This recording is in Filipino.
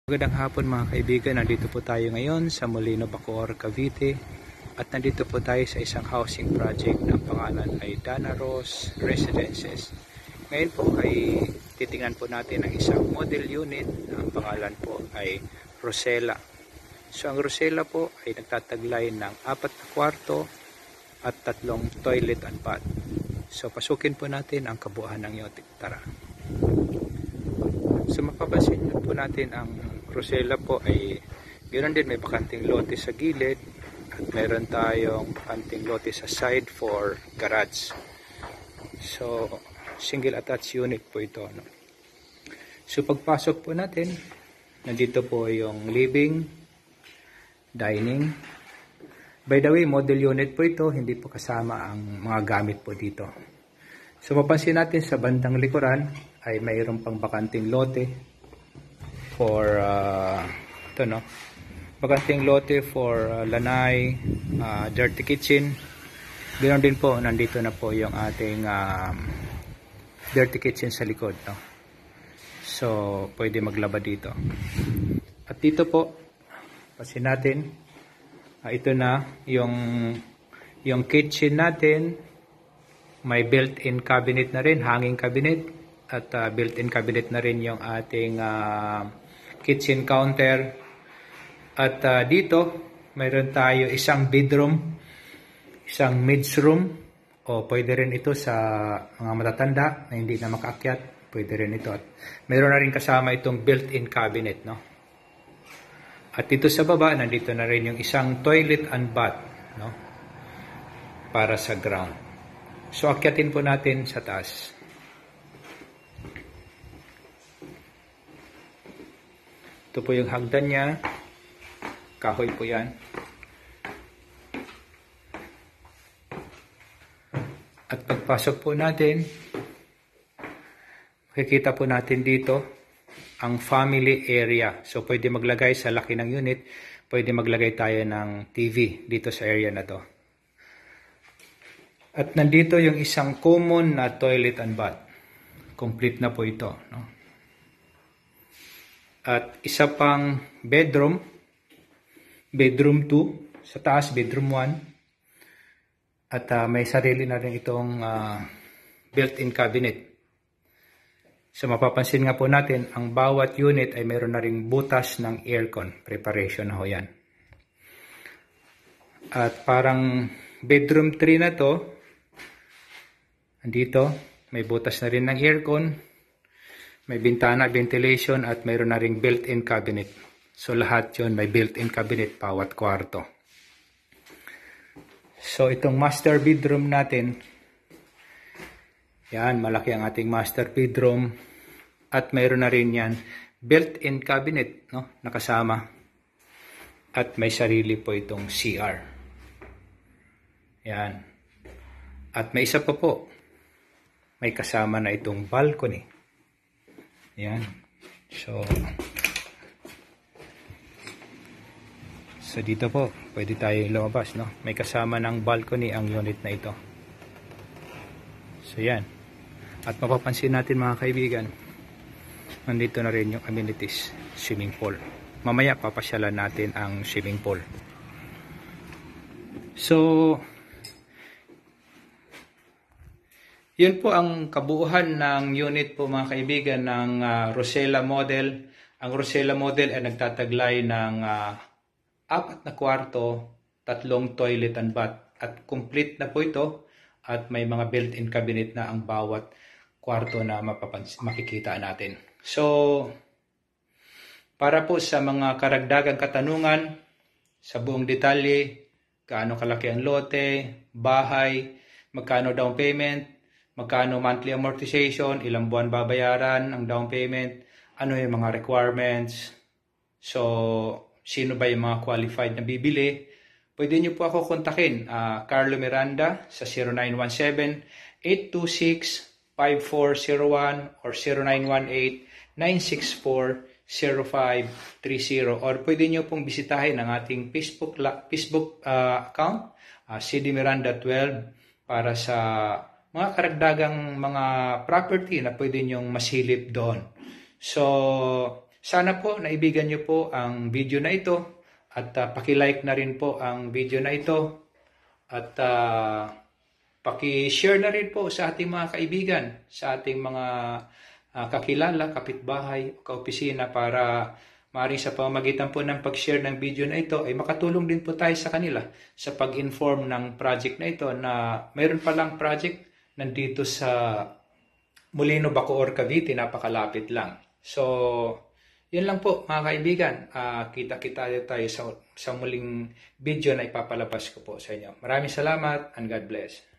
Magandang hapon mga kaibigan, nandito po tayo ngayon sa Molino, Bacoor, Cavite at nandito po tayo sa isang housing project na pangalan ay Dana Rose Residences. Ngayon po ay titingnan po natin ang isang model unit na ang pangalan po ay Rosella. So ang Rosella po ay nagtataglay ng 4 na kwarto at 3 toilet and bath. So pasukin po natin ang kabuuan ng unit. Tara. So mapapansin po natin ang Rosella po ay ganoon din, may bakanting lote sa gilid at meron tayong bakanting lote sa side for garage. So single attached unit po ito, no? So pagpasok po natin, nandito po yung living, dining. By the way, model unit po ito, hindi po kasama ang mga gamit po dito. So mapansin natin sa bandang likuran ay mayroon pang bakanting lote for ito, no? Bakanting lote for lanay, dirty kitchen. Ganoon din po, nandito na po yung ating dirty kitchen sa likod, no? So pwede maglaba dito. At dito po, pansin natin, ito na yung kitchen natin. May built-in cabinet na rin, hanging cabinet, at built-in cabinet na rin yung ating kitchen counter. At dito mayroon tayo isang bedroom, isang maids room, o pwede rin ito sa mga matatanda na hindi na makaakyat, pwede rin ito. At mayroon na rin kasama itong built-in cabinet, no? At dito sa baba, nandito na rin yung isang toilet and bath, no? Para sa ground. So akyatin po natin sa taas. Ito po yung hagdan niya. Kahoy po yan. At pagpasok po natin, makikita po natin dito ang family area. So pwede maglagay sa laki ng unit, pwede maglagay tayo ng TV dito sa area na to. At nandito yung isang common na toilet and bath. Complete na po ito, no? At isa pang bedroom, bedroom 2, sa taas bedroom 1. At may sarili na rin itong built-in cabinet. So mapapansin nga po natin, ang bawat unit ay mayroon na ring butas ng aircon. Preparation na ho yan. At parang bedroom 3 na to, andito, may butas na rin ng aircon, may bintana, ventilation, at mayroon na ring built-in cabinet. So lahat yun may built-in cabinet bawat kwarto. So itong master bedroom natin, yan, malaki ang ating master bedroom. At mayroon na rin yan built-in cabinet, no, nakasama. At may sarili po itong CR. Yan. At may isa pa po. May kasama na itong balcony. Yan. So dito po, pwede tayo lumabas, no? May kasama ng balcony ang unit na ito. So yan. At mapapansin natin mga kaibigan, nandito na rin yung amenities, swimming pool. Mamaya papasyalan natin ang swimming pool. So yun po ang kabuuan ng unit po mga kaibigan ng Rosella model. Ang Rosella model ay nagtataglay ng 4 na kwarto, 3 toilet and bath. At complete na po ito at may mga built-in cabinet na ang bawat kwarto na makikita natin. So, para po sa mga karagdagang katanungan sa buong detalye, gaano kalaki ang lote, bahay, magkano down payment, magkano monthly amortization, ilang buwan babayaran ang down payment, ano yung mga requirements, so sino ba yung mga qualified na bibili, pwede nyo po ako kontakin, Carlo Miranda sa 0917-826-5401 or 0918-964-0530 or pwede nyo pong bisitahin ang ating Facebook account, CD Miranda 12, para sa mga karagdagang mga property na pwede nyong masilip doon. So, Sana po naibigan nyo po ang video na ito at paki-like na rin po ang video na ito at paki-share na rin po sa ating mga kaibigan, sa ating mga kakilala, kapitbahay, kaopisina para maaaring sa pamamagitan po ng pag-share ng video na ito ay makatulong din po tayo sa kanila sa pag-inform ng project na ito na mayroon palang project nandito sa Molino, Bacoor, Cavite, napakalapit lang. So, yun lang po mga kaibigan. Kita-kita tayo sa muling video na ipapalabas ko po sa inyo. Maraming salamat and God bless.